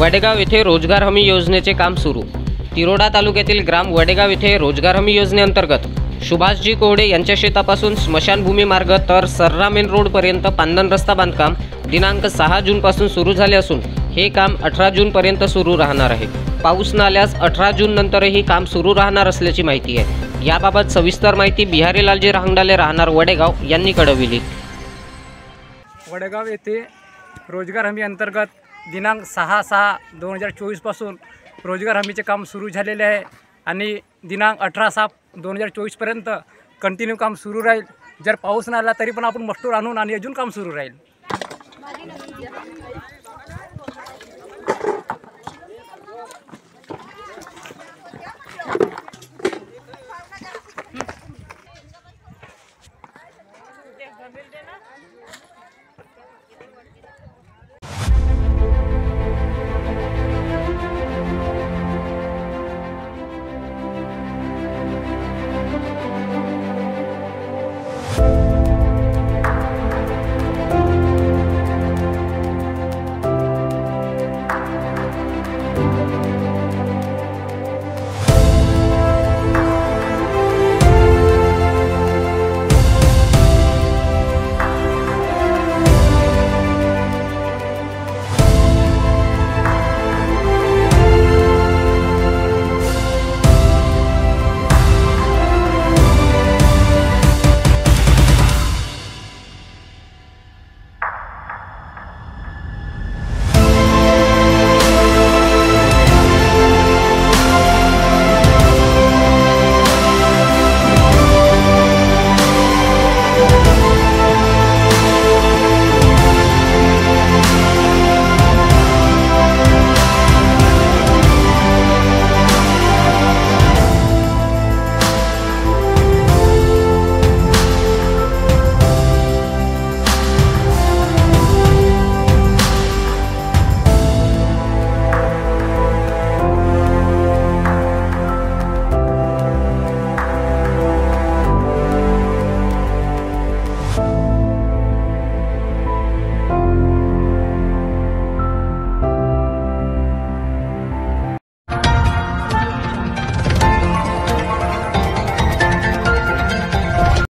वडेगाव येथे रोजगार हमी योजनेचे काम सुरू। तिरोडा तालुक्यातील ग्राम वडेगाव येथे रोजगार हमी योजनेअंतर्गत सुभाषजी कोहडे यांच्या शेतापासून स्मशानभूमी मार्ग तर सर्रा मेन रोड पर्यंत पांदन रस्ता बांधकाम दिनांक 6 जून पासून सुरू झाले असून हे काम 18 जून पर्यंत सुरू राहणार आहे। पाऊस न आल्यास 18 जून नंतरही काम सुरू राहणार असल्याची माहिती आहे। याबाबत सविस्तर माहिती बिहारी लालजी राहंगडाले राहणार वडेगाव यांनी कळविली। वडेगाव येथे रोजगार हमी अंतर्गत दिनांक 6/6/2024 पासून रोजगार हमीचे काम सुरू झालेले आहे आणि दिनांक 18/6/2024 पर्यंत कंटिन्यू काम सुरू राहील। जर पाऊस नाही आला तरी पण आपण मजूर आणून आणि अजून काम सुरू राहील।